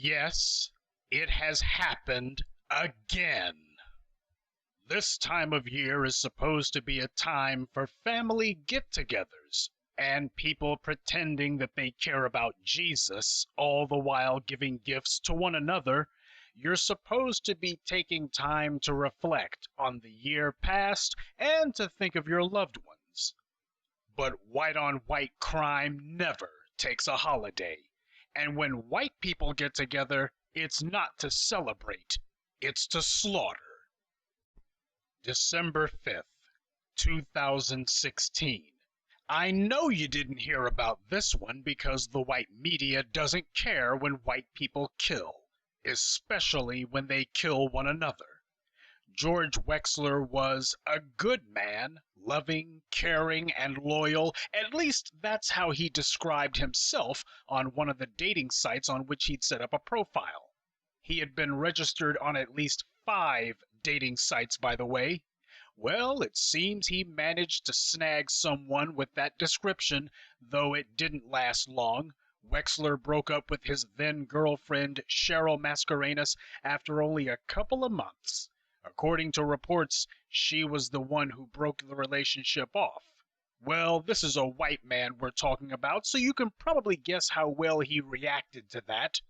Yes, it has happened again. This time of year is supposed to be a time for family get-togethers and people pretending that they care about Jesus, all the while giving gifts to one another. You're supposed to be taking time to reflect on the year past and to think of your loved ones. But white-on-white crime never takes a holiday. And when white people get together, it's not to celebrate, it's to slaughter. December 5th, 2016. I know you didn't hear about this one because the white media doesn't care when white people kill, especially when they kill one another. George Weschler was a good man, loving, caring, and loyal. At least that's how he described himself on one of the dating sites on which he'd set up a profile. He had been registered on at least 5 dating sites, by the way. Well, it seems he managed to snag someone with that description, though it didn't last long. Weschler broke up with his then-girlfriend, Cheryl Mascarenas, after only a couple of months. According to reports, she was the one who broke the relationship off. Well, this is a white man we're talking about, so you can probably guess how well he reacted to that.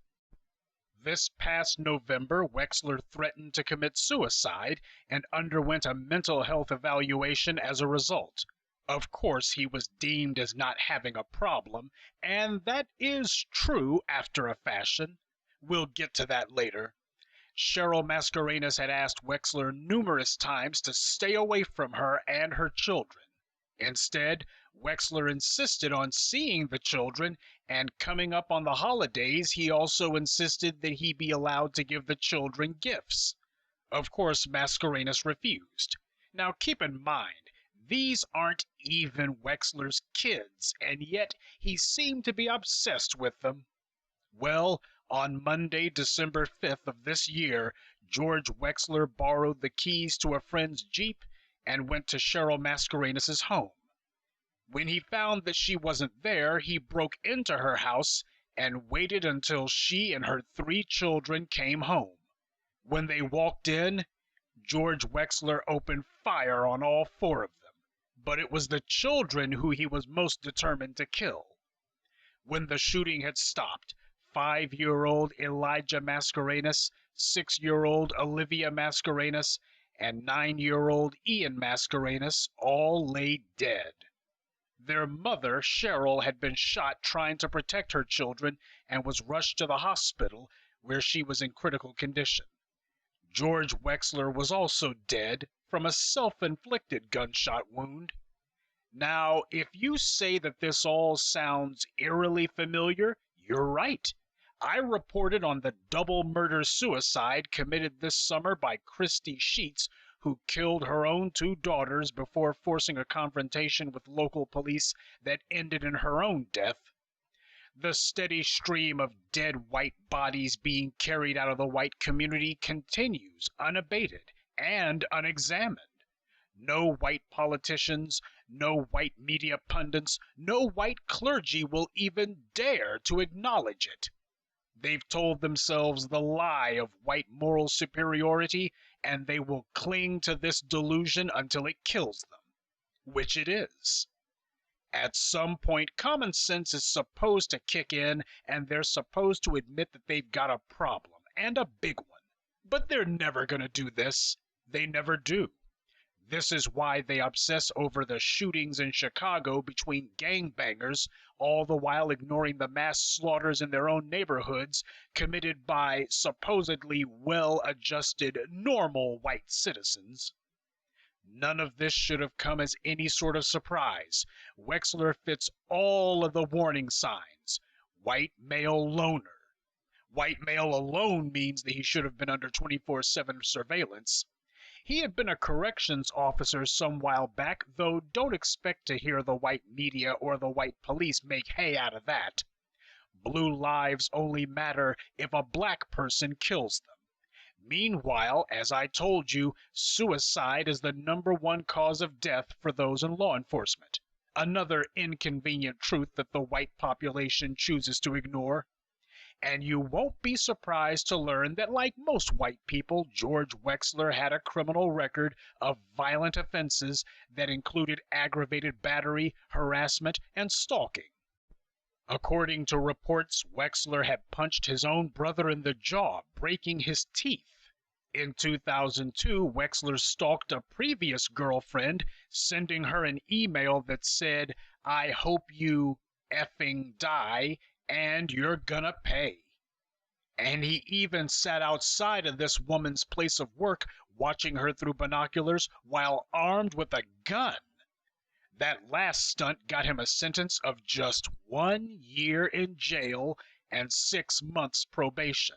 This past November, Weschler threatened to commit suicide and underwent a mental health evaluation as a result. Of course, he was deemed as not having a problem, and that is true after a fashion. We'll get to that later. Cheryl Mascarenas had asked Weschler numerous times to stay away from her and her children. Instead, Weschler insisted on seeing the children, and coming up on the holidays, he also insisted that he be allowed to give the children gifts. Of course, Mascarenas refused. Now keep in mind, these aren't even Weschler's kids, and yet he seemed to be obsessed with them. Well, on Monday, December 5th of this year, George Weschler borrowed the keys to a friend's Jeep and went to Cheryl Mascarenas' home. When he found that she wasn't there, he broke into her house and waited until she and her 3 children came home. When they walked in, George Weschler opened fire on all 4 of them, but it was the children who he was most determined to kill. When the shooting had stopped, 5-year-old Elijah Mascarenas, 6-year-old Olivia Mascarenas, and 9-year-old Ian Mascarenas all lay dead. Their mother, Cheryl, had been shot trying to protect her children and was rushed to the hospital, where she was in critical condition. George Weschler was also dead from a self-inflicted gunshot wound. Now, if you say that this all sounds eerily familiar, you're right. I reported on the double murder-suicide committed this summer by Christy Sheets, who killed her own 2 daughters before forcing a confrontation with local police that ended in her own death. The steady stream of dead white bodies being carried out of the white community continues unabated and unexamined. No white politicians, no white media pundits, no white clergy will even dare to acknowledge it. They've told themselves the lie of white moral superiority, and they will cling to this delusion until it kills them, which it is. At some point, common sense is supposed to kick in, and they're supposed to admit that they've got a problem, and a big one. But they're never going to do this. They never do. This is why they obsess over the shootings in Chicago between gangbangers, all the while ignoring the mass slaughters in their own neighborhoods committed by supposedly well-adjusted, normal white citizens. None of this should have come as any sort of surprise. Weschler fits all of the warning signs. White male loner. White male alone means that he should have been under 24/7 surveillance. He had been a corrections officer some while back, though don't expect to hear the white media or the white police make hay out of that. Blue lives only matter if a black person kills them. Meanwhile, as I told you, suicide is the #1 cause of death for those in law enforcement. Another inconvenient truth that the white population chooses to ignore. And you won't be surprised to learn that, like most white people, George Weschler had a criminal record of violent offenses that included aggravated battery, harassment, and stalking. According to reports, Weschler had punched his own brother in the jaw, breaking his teeth. In 2002, Weschler stalked a previous girlfriend, sending her an email that said, "I hope you effing die, and you're gonna pay." And he even sat outside of this woman's place of work, watching her through binoculars while armed with a gun. That last stunt got him a sentence of just 1 year in jail and 6 months probation.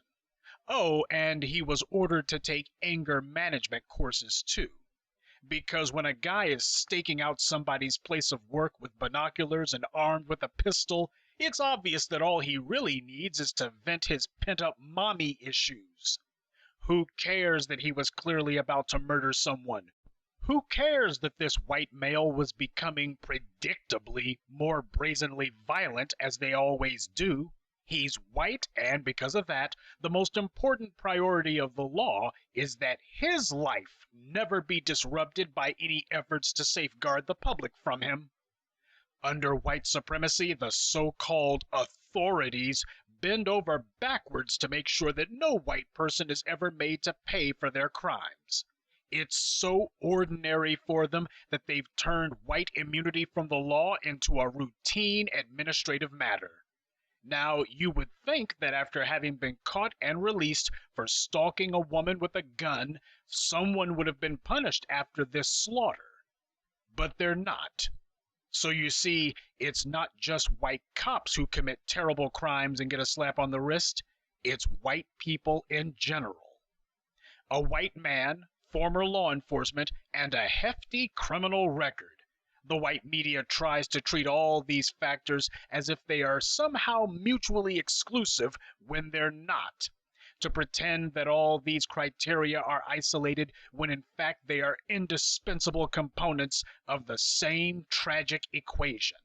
Oh, and he was ordered to take anger management courses too. Because when a guy is staking out somebody's place of work with binoculars and armed with a pistol, it's obvious that all he really needs is to vent his pent-up mommy issues. Who cares that he was clearly about to murder someone? Who cares that this white male was becoming predictably more brazenly violent, as they always do? He's white, and because of that, the most important priority of the law is that his life never be disrupted by any efforts to safeguard the public from him. Under white supremacy, the so-called authorities bend over backwards to make sure that no white person is ever made to pay for their crimes. It's so ordinary for them that they've turned white immunity from the law into a routine administrative matter. Now, you would think that after having been caught and released for stalking a woman with a gun, someone would have been punished after this slaughter. But they're not. So you see, it's not just white cops who commit terrible crimes and get a slap on the wrist. It's white people in general. A white man, former law enforcement, and a hefty criminal record. The white media tries to treat all these factors as if they are somehow mutually exclusive when they're not, to pretend that all these criteria are isolated when in fact they are indispensable components of the same tragic equation.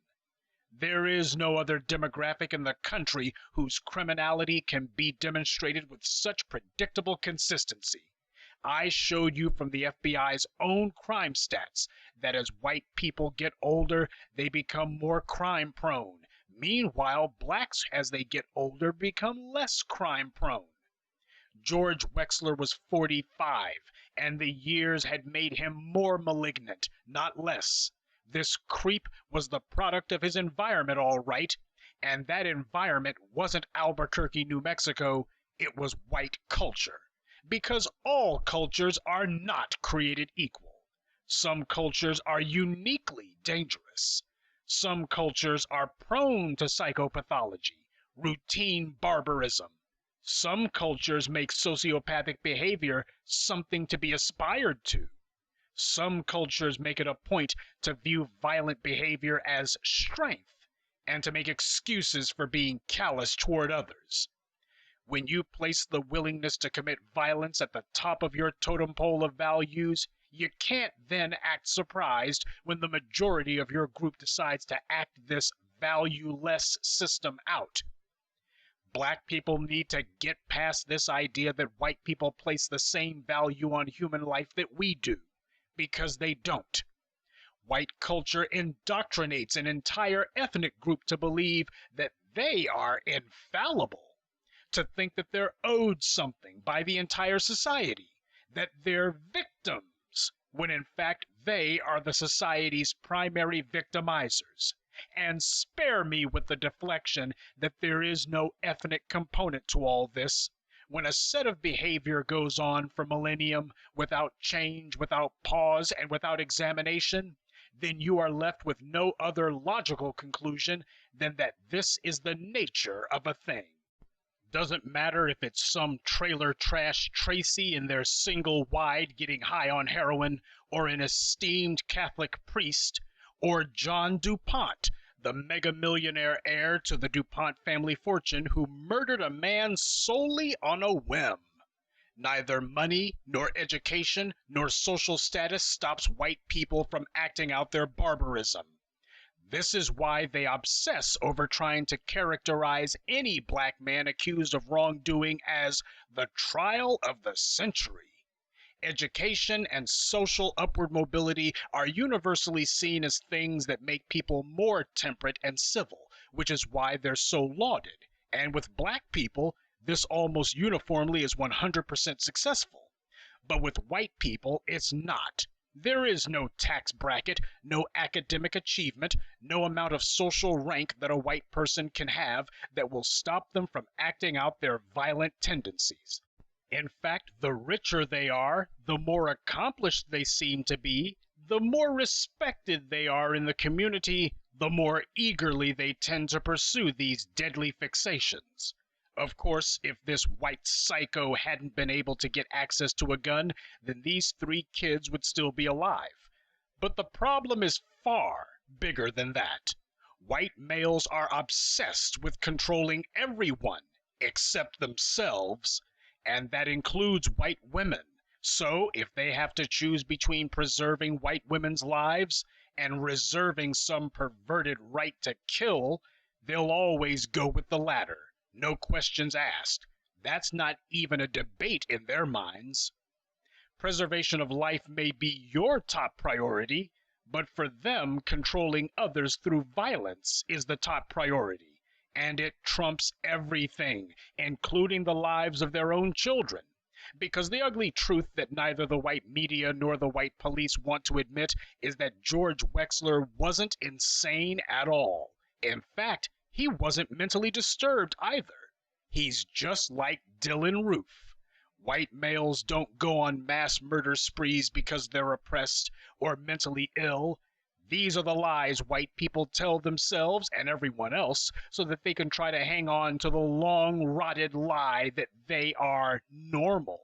There is no other demographic in the country whose criminality can be demonstrated with such predictable consistency. I showed you from the FBI's own crime stats that as white people get older, they become more crime prone. Meanwhile, blacks, as they get older, become less crime prone. George Weschler was 45, and the years had made him more malignant, not less. This creep was the product of his environment, all right, and that environment wasn't Albuquerque, New Mexico, it was white culture. Because all cultures are not created equal. Some cultures are uniquely dangerous. Some cultures are prone to psychopathology, routine barbarism. Some cultures make sociopathic behavior something to be aspired to. Some cultures make it a point to view violent behavior as strength and to make excuses for being callous toward others. When you place the willingness to commit violence at the top of your totem pole of values, you can't then act surprised when the majority of your group decides to act this valueless system out. Black people need to get past this idea that white people place the same value on human life that we do, because they don't. White culture indoctrinates an entire ethnic group to believe that they are infallible, to think that they're owed something by the entire society, that they're victims, when in fact they are the society's primary victimizers. And spare me with the deflection that there is no ethnic component to all this. When a set of behavior goes on for millennium without change, without pause, and without examination, then you are left with no other logical conclusion than that this is the nature of a thing. Doesn't matter if it's some trailer trash Tracy in their single wide getting high on heroin, or an esteemed Catholic priest, or John DuPont, the mega-millionaire heir to the DuPont family fortune who murdered a man solely on a whim. Neither money, nor education, nor social status stops white people from acting out their barbarism. This is why they obsess over trying to characterize any black man accused of wrongdoing as the trial of the century. Education and social upward mobility are universally seen as things that make people more temperate and civil, which is why they're so lauded. And with black people, this almost uniformly is 100% successful. But with white people, it's not. There is no tax bracket, no academic achievement, no amount of social rank that a white person can have that will stop them from acting out their violent tendencies. In fact, the richer they are, the more accomplished they seem to be, the more respected they are in the community, the more eagerly they tend to pursue these deadly fixations. Of course, if this white psycho hadn't been able to get access to a gun, then these 3 kids would still be alive. But the problem is far bigger than that. White males are obsessed with controlling everyone except themselves, and that includes white women. So, if they have to choose between preserving white women's lives and reserving some perverted right to kill, they'll always go with the latter. No questions asked. That's not even a debate in their minds. Preservation of life may be your top priority, but for them, controlling others through violence is the top priority. And it trumps everything, including the lives of their own children. Because the ugly truth that neither the white media nor the white police want to admit is that George Weschler wasn't insane at all. In fact, he wasn't mentally disturbed either. He's just like Dylan Roof. White males don't go on mass murder sprees because they're oppressed or mentally ill. These are the lies white people tell themselves and everyone else so that they can try to hang on to the long-rotted lie that they are normal.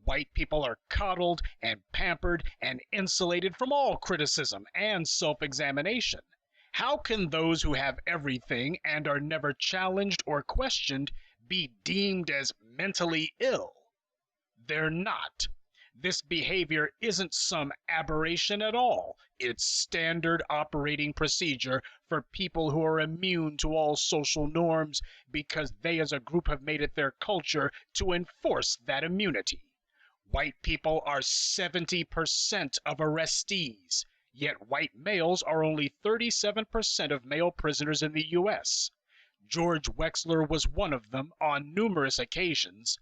White people are coddled and pampered and insulated from all criticism and self-examination. How can those who have everything and are never challenged or questioned be deemed as mentally ill? They're not. This behavior isn't some aberration at all. It's standard operating procedure for people who are immune to all social norms because they as a group have made it their culture to enforce that immunity. White people are 70% of arrestees, yet white males are only 37% of male prisoners in the U.S. George Weschler was one of them on numerous occasions.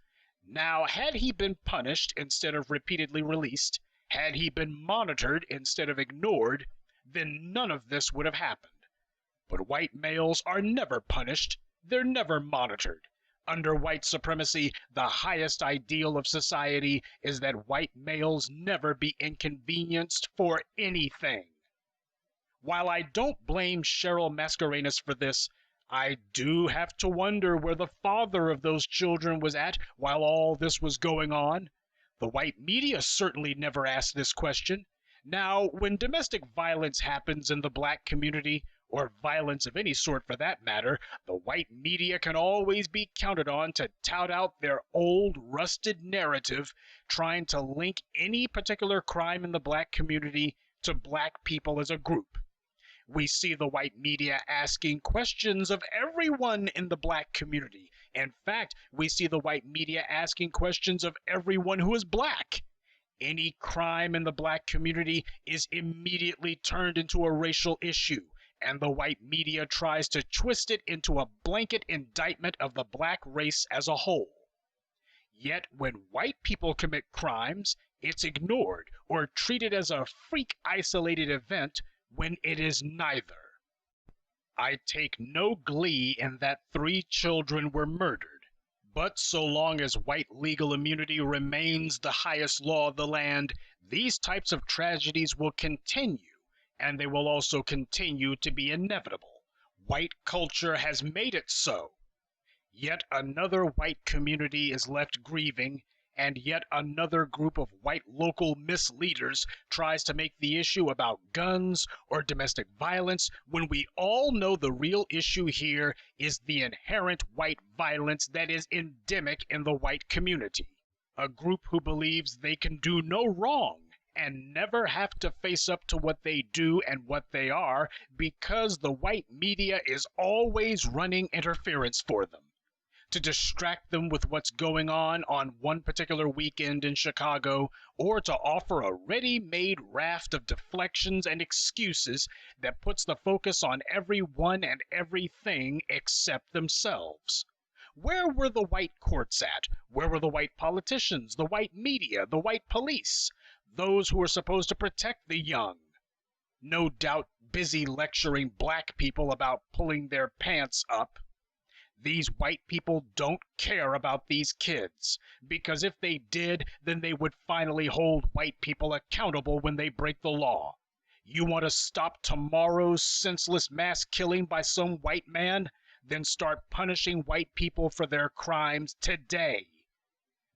Now, had he been punished instead of repeatedly released, had he been monitored instead of ignored, then none of this would have happened. But white males are never punished, they're never monitored. Under white supremacy, the highest ideal of society is that white males never be inconvenienced for anything. While I don't blame Cheryl Mascarenas for this, I do have to wonder where the father of those children was at while all this was going on. The white media certainly never asked this question. Now, when domestic violence happens in the black community, or violence of any sort for that matter, the white media can always be counted on to tout out their old, rusted narrative, trying to link any particular crime in the black community to black people as a group. We see the white media asking questions of everyone in the black community. In fact, we see the white media asking questions of everyone who is black. Any crime in the black community is immediately turned into a racial issue, and the white media tries to twist it into a blanket indictment of the black race as a whole. Yet when white people commit crimes, it's ignored or treated as a freak isolated event when it is neither. I take no glee in that 3 children were murdered, but so long as white legal immunity remains the highest law of the land, these types of tragedies will continue, and they will also continue to be inevitable. White culture has made it so. Yet another white community is left grieving, and yet another group of white local misleaders tries to make the issue about guns or domestic violence when we all know the real issue here is the inherent white violence that is endemic in the white community. A group who believes they can do no wrong and never have to face up to what they do and what they are because the white media is always running interference for them to distract them with what's going on one particular weekend in Chicago, or to offer a ready-made raft of deflections and excuses that puts the focus on everyone and everything except themselves. Where were the white courts at? Where were the white politicians, the white media, the white police, those who are supposed to protect the young? No doubt busy lecturing black people about pulling their pants up. These white people don't care about these kids, because if they did, then they would finally hold white people accountable when they break the law. You want to stop tomorrow's senseless mass killing by some white man? Then start punishing white people for their crimes today.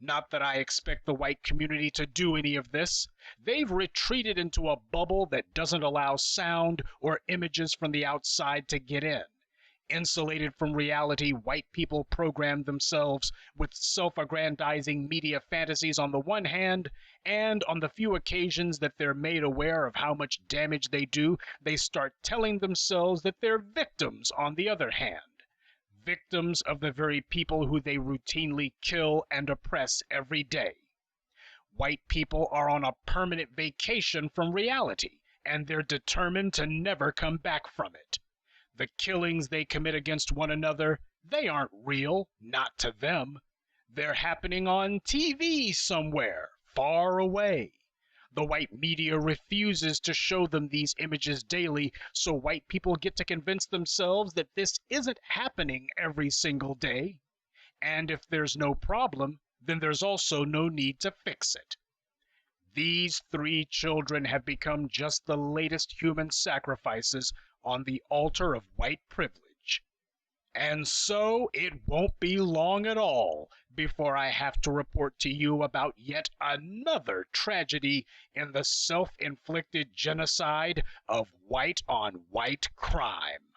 Not that I expect the white community to do any of this. They've retreated into a bubble that doesn't allow sound or images from the outside to get in. Insulated from reality, white people program themselves with self-aggrandizing media fantasies on the one hand, and on the few occasions that they're made aware of how much damage they do, they start telling themselves that they're victims on the other hand. Victims of the very people who they routinely kill and oppress every day. White people are on a permanent vacation from reality, and they're determined to never come back from it. The killings they commit against one another, they aren't real, not to them. They're happening on TV somewhere, far away. The white media refuses to show them these images daily, so white people get to convince themselves that this isn't happening every single day. And if there's no problem, then there's also no need to fix it. These 3 children have become just the latest human sacrifices on the altar of white privilege. And so it won't be long at all before I have to report to you about yet another tragedy in the self-inflicted genocide of white-on-white crime.